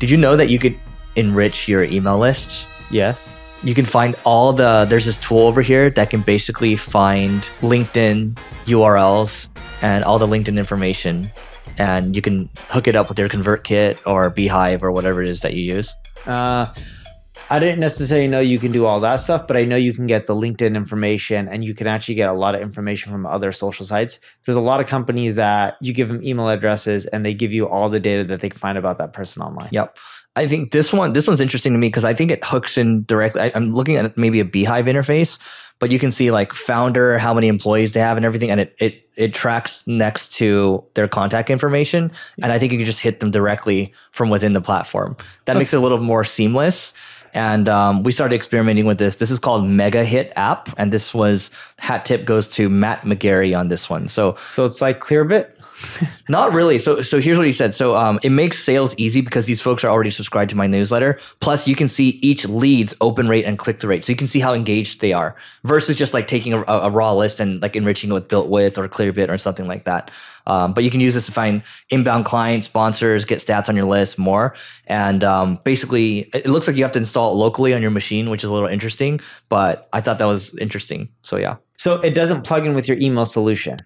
Did you know that you could enrich your email list? Yes. You can find there's this tool over here that can basically find LinkedIn URLs and all the LinkedIn information. And you can hook it up with your ConvertKit or Beehive or whatever it is that you use. I didn't necessarily know you can do all that stuff, but I know you can get the LinkedIn information and you can actually get a lot of information from other social sites. There's a lot of companies that you give them email addresses and they give you all the data that they can find about that person online. Yep. I think this one's interesting to me because I think it hooks in directly. I'm looking at maybe a Beehive interface, but you can see like founder, how many employees they have and everything. And it tracks next to their contact information. And I think you can just hit them directly from within the platform. That makes it a little more seamless. And we started experimenting with this. This is called Mega Hit app. And this was, hat tip goes to Matt McGarry on this one. So it's like Clearbit? Not really. So here's what he said. So it makes sales easy because these folks are already subscribed to my newsletter. Plus you can see each lead's open rate and click-through rate. So you can see how engaged they are versus just like taking a raw list and like enriching it with Built With or Clearbit or something like that. But you can use this to find inbound clients, sponsors, get stats on your list, more. And basically, it looks like you have to install it locally on your machine, which is a little interesting. But I thought that was interesting. So yeah. So it doesn't plug in with your email solution.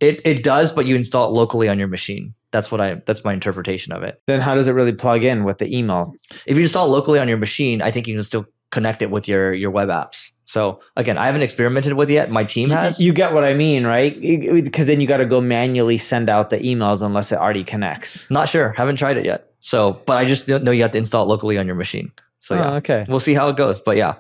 It does, but you install it locally on your machine. That's my interpretation of it. Then how does it really plug in with the email? If you install it locally on your machine, I think you can still connect it with your web apps. So again, I haven't experimented with it yet. My team has. You get what I mean, right? Because then you got to go manually send out the emails unless it already connects. Not sure. Haven't tried it yet. So, but I just know you have to install it locally on your machine. So yeah, okay. We'll see how it goes. But yeah,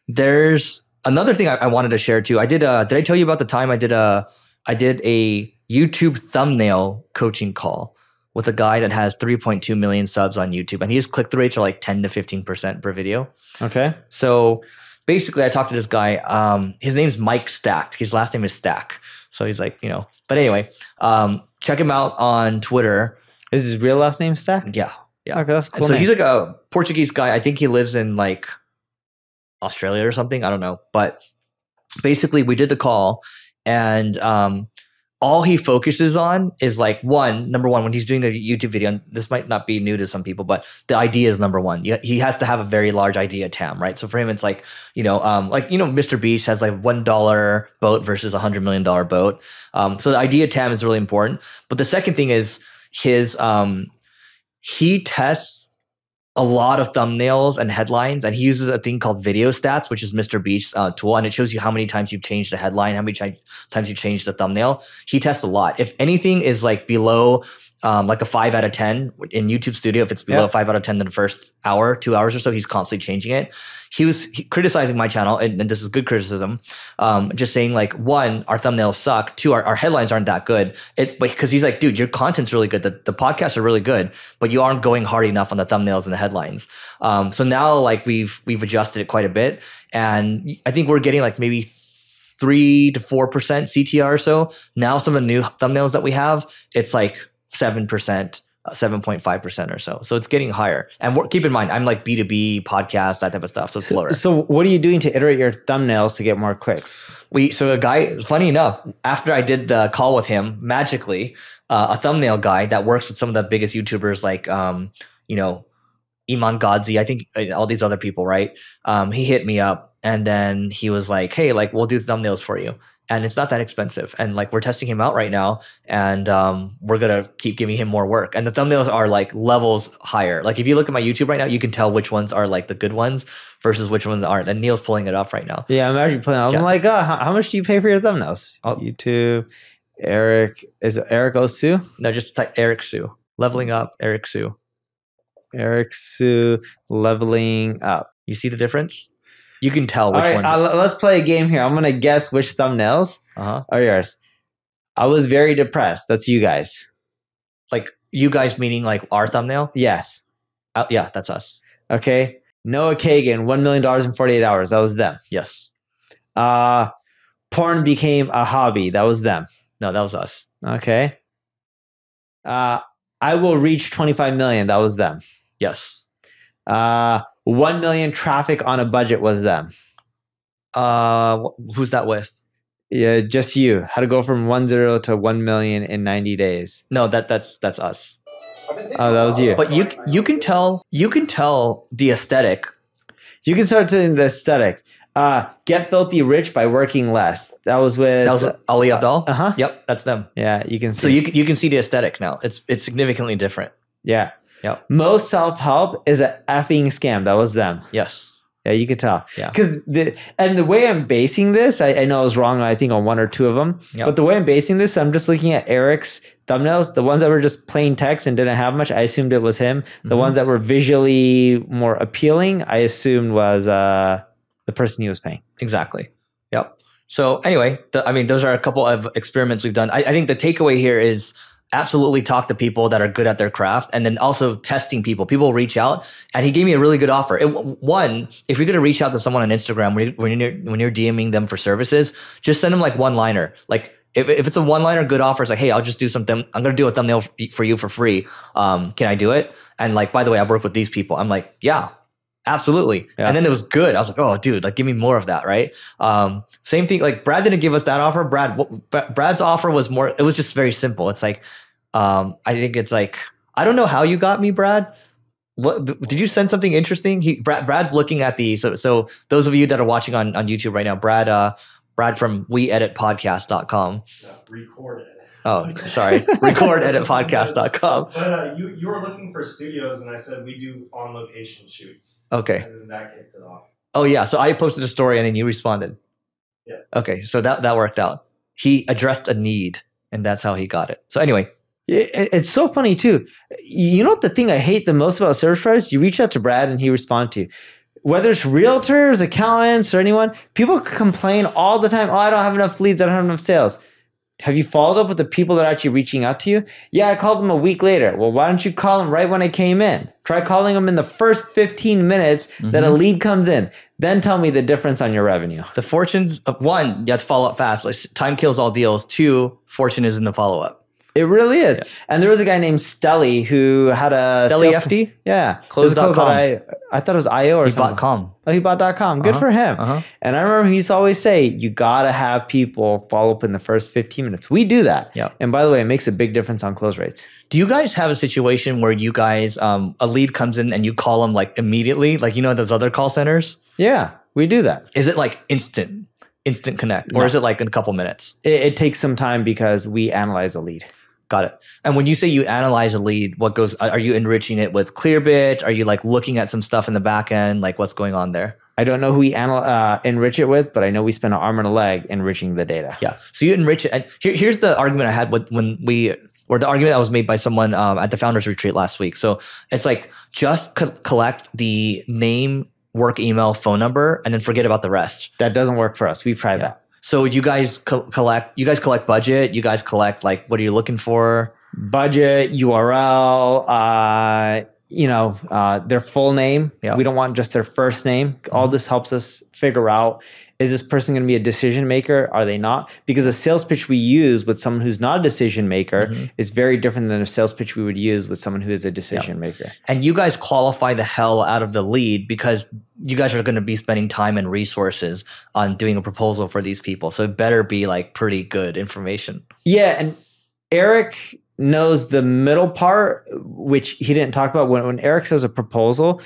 there's another thing I wanted to share too. Did I tell you about the time I did a YouTube thumbnail coaching call with a guy that has 3.2 million subs on YouTube, and his click-through rates are like 10 to 15% per video. Okay. So basically, I talked to this guy. His name's Mike Stack. His last name is Stack. So he's like, But anyway, check him out on Twitter. Is his real last name Stack? Yeah. Okay, that's cool. So he's like a Portuguese guy. I think he lives in like Australia or something. I don't know. But basically, we did the call. And all he focuses on is like number one, when he's doing a YouTube video, and this might not be new to some people, but the idea is number one. He has to have a very large idea TAM, right? So for him, it's like, Mr. Beast has like $1 boat versus $100 million boat. So the idea TAM is really important. But the second thing is he tests a lot of thumbnails and headlines, and he uses a thing called Video Stats, which is Mr. Beast's tool, and it shows you how many times you've changed the headline, how many times you've changed the thumbnail. He tests a lot. If anything is like below like a 5 out of 10 in YouTube Studio, if it's below 5 out of 10 in the first hour, 2 hours or so, he's constantly changing it. He was criticizing my channel, and this is good criticism, just saying like, one, our thumbnails suck. Two, our headlines aren't that good. Because he's like, dude, your content's really good. The podcasts are really good, but you aren't going hard enough on the thumbnails and the headlines. So now like we've adjusted it quite a bit. And I think we're getting like maybe 3 to 4% CTR or so. Now some of the new thumbnails that we have, it's like 7%. 7.5% or so. So it's getting higher. And keep in mind, I'm like B2B podcast, that type of stuff. So it's lower. So what are you doing to iterate your thumbnails to get more clicks? So a guy, funny enough, after I did the call with him, magically, a thumbnail guy that works with some of the biggest YouTubers like, Iman Godzi, I think all these other people, right? He hit me up and then he was like, hey, like we'll do thumbnails for you. And it's not that expensive. And like we're testing him out right now, and we're gonna keep giving him more work. And the thumbnails are like levels higher. Like if you look at my YouTube right now, you can tell which ones are like the good ones versus which ones aren't. And Neil's pulling it up right now. Yeah, I'm actually pulling it up. I'm like, how much do you pay for your thumbnails? YouTube, Eric, is it Eric Siu? No, just type Eric Siu. Leveling up, Eric Siu. Eric Siu, leveling up. You see the difference? You can tell which ones. Let's play a game here. I'm going to guess which thumbnails are yours. I was very depressed. That's you guys. Like you guys meaning like our thumbnail? Yes. Yeah, that's us. Okay. Noah Kagan, $1 million in 48 hours. That was them. Yes. Porn became a hobby. That was them. No, that was us. Okay. I will reach 25 million. That was them. Yes. 1 million traffic on a budget was them. Who's that with? Yeah, just you. How to go from 1 0 to 1 million in 90 days. No, that's us. Oh, that was you. But you can tell the aesthetic. You can start to the aesthetic. Get filthy rich by working less. That was Ali Abdal. Uh-huh. Yep, that's them. Yeah, you can see. So you can see the aesthetic now. It's significantly different. Yeah. Yep. Most self-help is an effing scam. That was them. Yes. Yeah, you could tell. Yeah. Because the way I'm basing this, I know I was wrong, I think, on one or two of them. Yep. But the way I'm basing this, I'm just looking at Eric's thumbnails. The ones that were just plain text and didn't have much, I assumed it was him. The ones that were visually more appealing, I assumed was the person he was paying. Exactly. Yep. So anyway, those are a couple of experiments we've done. I think the takeaway here is absolutely talk to people that are good at their craft, and then also testing people. People reach out, and he gave me a really good offer. One, if you're going to reach out to someone on Instagram when you're DMing them for services, just send them like one-liner. Like if it's a one-liner good offer, it's like, hey, I'll just do something. I'm going to do a thumbnail for you for free. Can I do it? And like, by the way, I've worked with these people. I'm like, yeah. Absolutely. Yeah. And then it was good. I was like, oh, dude, like give me more of that, right? Same thing. Like Brad didn't give us that offer. Brad's offer was more, it was just very simple. It's like, I think it's like, I don't know how you got me, Brad. What did you send something interesting? Brad's looking at these. So those of you that are watching on YouTube right now, Brad from weeditpodcast.com. Recorded. Oh, sorry. Recordeditpodcast.com. But you were looking for studios, and I said we do on-location shoots. Okay. And then that kicked it off. Oh, yeah. So I posted a story, and then you responded. Yeah. Okay. So that worked out. He addressed a need, and that's how he got it. So anyway. It's so funny, too. You know what the thing I hate the most about service providers? You reach out to Brad, and he responded to you. Whether it's realtors, accountants, or anyone, people complain all the time, oh, I don't have enough leads, I don't have enough sales. Have you followed up with the people that are actually reaching out to you? Yeah, I called them a week later. Well, why don't you call them right when I came in? Try calling them in the first 15 minutes that a lead comes in. Then tell me the difference on your revenue. The fortunes of one, you have to follow up fast. Like, time kills all deals. Two, fortune is in the follow-up. It really is. Yeah. And there was a guy named Stelly who had a... Stelly FD? Yeah. Close.com. I thought it was IO or something. He bought .com. Oh, he bought .com. Good for him. And I remember he used to always say, you got to have people follow up in the first 15 minutes. We do that. Yeah. And by the way, it makes a big difference on close rates. Do you guys have a situation where you guys, a lead comes in and you call them like immediately? Like, you know, those other call centers? Yeah, we do that. Is it like instant connect? Or is it like in a couple minutes? It takes some time because we analyze a lead. Got it. And when you say you analyze a lead, are you enriching it with Clearbit? Are you like looking at some stuff in the back end? Like what's going on there? I don't know who we enrich it with, but I know we spend an arm and a leg enriching the data. Yeah. So you enrich it. And here's the argument I had the argument that was made by someone at the Founders Retreat last week. So it's like just collect the name, work email, phone number, and then forget about the rest. That doesn't work for us. We've tried that. So you guys collect budget. You guys collect like, what are you looking for? Budget, URL, their full name. Yeah. We don't want just their first name. All this helps us figure out, is this person going to be a decision maker? Are they not? Because a sales pitch we use with someone who's not a decision maker is very different than a sales pitch we would use with someone who is a decision maker. And you guys qualify the hell out of the lead because you guys are going to be spending time and resources on doing a proposal for these people. So it better be like pretty good information. Yeah. And Eric knows the middle part, which he didn't talk about. When Eric says a proposal,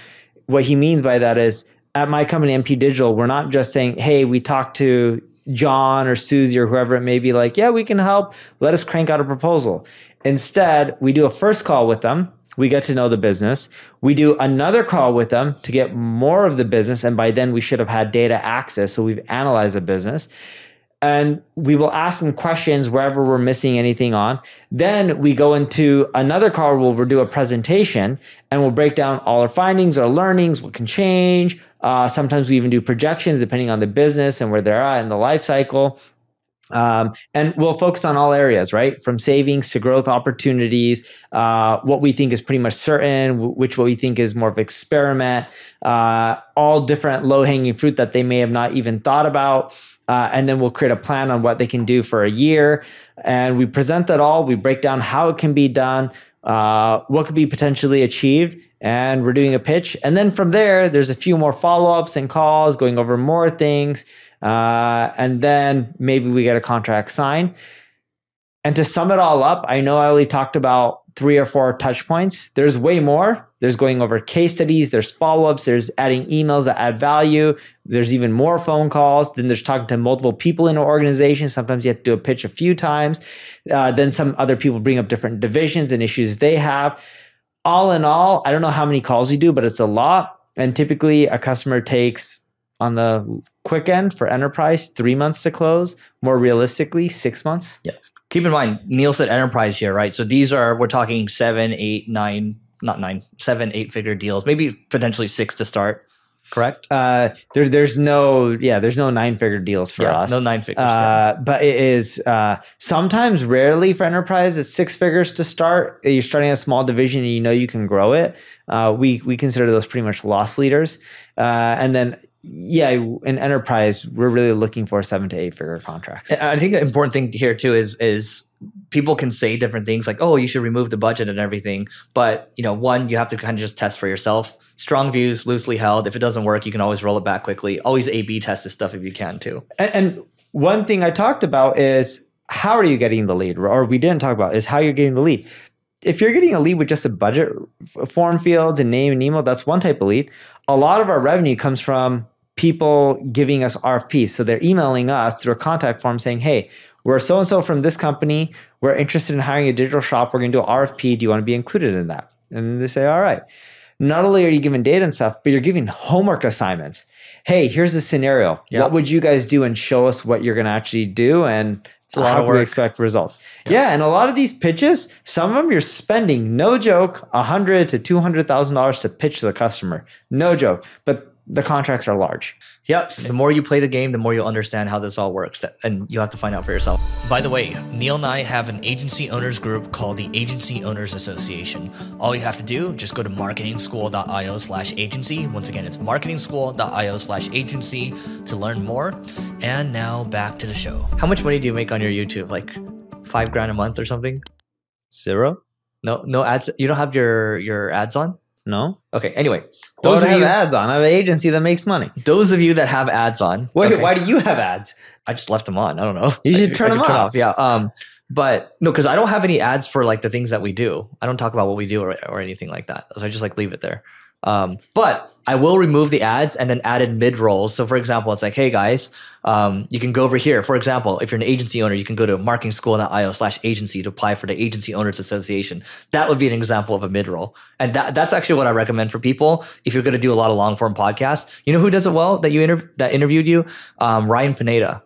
what he means by that is, at my company, MP Digital, we're not just saying, hey, we talked to John or Susie or whoever it may be, like, yeah, we can help. Let us crank out a proposal. Instead, we do a first call with them. We get to know the business. We do another call with them to get more of the business. And by then we should have had data access. So we've analyzed the business. And we will ask them questions wherever we're missing anything on. Then we go into another call where we'll do a presentation and we'll break down all our findings, our learnings, what can change. Sometimes we even do projections depending on the business and where they're at in the life cycle. And we'll focus on all areas, right? From savings to growth opportunities, what we think is pretty much certain, what we think is more of experiment, all different low-hanging fruit that they may have not even thought about. And then we'll create a plan on what they can do for a year. And we present that all. We break down how it can be done, what could be potentially achieved. And we're doing a pitch. And then from there, there's a few more follow-ups and calls, going over more things. And then maybe we get a contract signed. And to sum it all up, I know I only talked about 3 or 4 touch points. There's way more. There's going over case studies. There's follow-ups. There's adding emails that add value. There's even more phone calls. Then there's talking to multiple people in an organization. Sometimes you have to do a pitch a few times. Then some other people bring up different divisions and issues they have. All in all, I don't know how many calls we do, but it's a lot. And typically a customer takes, on the quick end for enterprise, 3 months to close. More realistically, 6 months. Yeah. Keep in mind, Neil said enterprise here, right? So these are, we're talking 7, 8, 9, not 9, 7, 8-figure deals, maybe potentially 6 to start, correct? There's no 9-figure deals for us. No 9 figures. But it is sometimes, rarely for enterprise, it's 6 figures to start. You're starting a small division and you know you can grow it. We consider those pretty much loss leaders. And then in enterprise, we're really looking for 7 to 8-figure contracts. And I think the important thing here too is people can say different things like, oh, you should remove the budget and everything. But one, you have to kind of just test for yourself. Strong views, loosely held. If it doesn't work, you can always roll it back quickly. Always A/B test this stuff if you can too. And one thing I talked about is how are you getting the lead? Or we didn't talk about is how you're getting the lead. If you're getting a lead with just a budget form fields and name and email, that's one type of lead. A lot of our revenue comes from people giving us RFPs. So they're emailing us through a contact form saying, hey, we're so-and-so from this company. We're interested in hiring a digital shop. We're going to do an RFP. Do you want to be included in that? And they say, all right. Not only are you giving data and stuff, but you're giving homework assignments. Hey, here's the scenario. What would you guys do, and show us what you're going to actually do, and how we expect results. And a lot of these pitches, some of them you're spending, no joke, $100,000 to $200,000 to pitch to the customer. No joke. But the contracts are large. Yep. The more you play the game, the more you'll understand how this all works. And you have to find out for yourself. By the way, Neil and I have an agency owners group called the Agency Owners Association. All you have to do, just go to marketingschool.io/agency. Once again, it's marketingschool.io/agency to learn more. And now back to the show. How much money do you make on your YouTube? Like $5,000 a month or something? 0? No ads. You don't have your ads on? No. Okay. Anyway, those have ads on. I have an agency that makes money. Those of you that have ads on. Wait, why do you have ads? I just left them on. I don't know. You should turn them off. Yeah. But no, because I don't have any ads for like the things that we do. I don't talk about what we do or anything like that. So I just like leave it there. But I will remove the ads and then added mid rolls. So for example, it's like, hey guys, you can go over here. For example, if you're an agency owner, you can go to marketingschool.io/agency to apply for the Agency Owners Association. That would be an example of a mid roll. And that's actually what I recommend for people. If you're going to do a lot of long form podcasts, you know who does it well that that interviewed you? Ryan Pineda.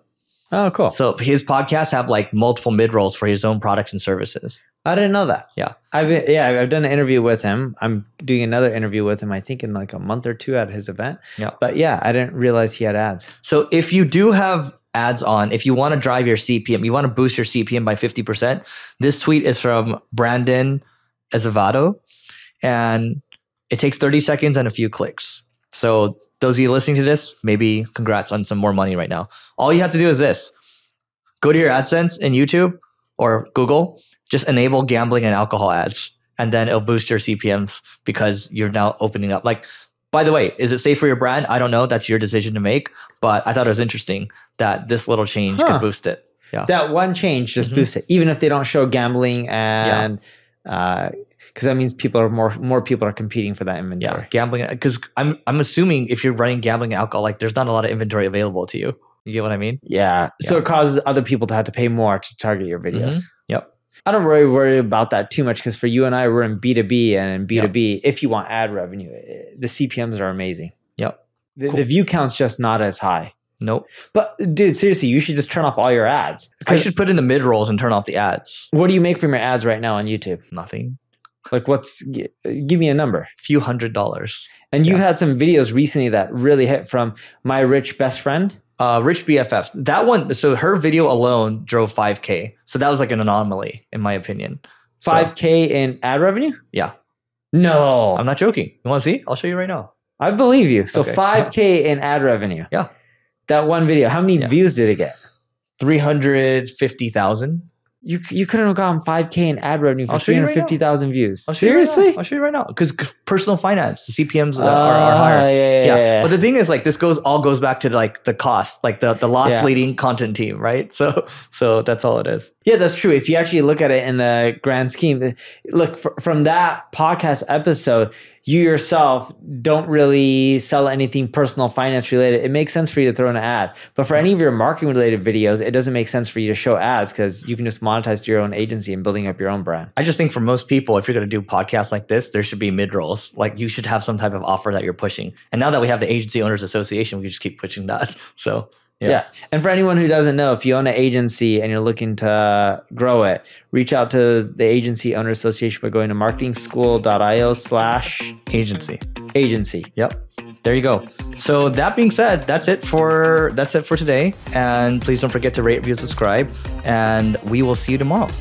Oh, cool. So his podcasts have like multiple mid rolls for his own products and services. I didn't know that. Yeah. I've done an interview with him. I'm doing another interview with him, I think in like a month or 2 at his event. Yeah. But yeah, I didn't realize he had ads. So if you do have ads on, if you want to drive your CPM, you want to boost your CPM by 50%, this tweet is from Brandon Azevedo, and it takes 30 seconds and a few clicks. So those of you listening to this, maybe congrats on some more money right now. All you have to do is this. Go to your AdSense in YouTube or Google, just enable gambling and alcohol ads, and then it'll boost your CPMs because you're now opening up. Like, by the way, is it safe for your brand? I don't know. That's your decision to make. But I thought it was interesting that this little change could boost it. Yeah. That one change just boosts it, even if they don't show gambling and because that means people are more people are competing for that inventory. Yeah, gambling. Because I'm assuming if you're running gambling and alcohol, like there's not a lot of inventory available to you. You get what I mean? Yeah. So it causes other people to have to pay more to target your videos. Yep. I don't really worry about that too much because for you and I, we're in B2B, and in B2B, if you want ad revenue, the CPMs are amazing. Yep. The view count's just not as high. Nope. But dude, seriously, you should just turn off all your ads. I should put in the mid rolls and turn off the ads. What do you make from your ads right now on YouTube? Nothing. Like give me a number. A few $100s. And you had some videos recently that really hit from My Rich Best Friend. Rich BFF. That one, so her video alone drove 5K. So that was like an anomaly, in my opinion. 5K in ad revenue? Yeah. No. I'm not joking. You want to see? I'll show you right now. I believe you. So okay. 5K in ad revenue. Yeah. That one video. How many views did it get? 350,000. You couldn't have gotten 5K in ad revenue for I'll show you right 350,000 views. Seriously? I'll show you right now. Because personal finance, the CPMs are higher. Yeah. But the thing is, like, this all goes back to like the cost, like the loss leading content team, right? So that's all it is. Yeah, that's true. If you actually look at it in the grand scheme, look, from that podcast episode, you yourself don't really sell anything personal finance related. It makes sense for you to throw an ad. But for any of your marketing related videos, it doesn't make sense for you to show ads because you can just monetize through your own agency and building up your own brand. I just think for most people, if you're going to do podcasts like this, there should be mid-rolls. Like you should have some type of offer that you're pushing. And now that we have the Agency Owners Association, we can just keep pushing that. So yeah. And for anyone who doesn't know, if you own an agency and you're looking to grow it, reach out to the Agency Owner Association by going to marketingschool.io/agency. Yep. There you go. So that being said, that's it for today. And please don't forget to rate, review, subscribe, and we will see you tomorrow.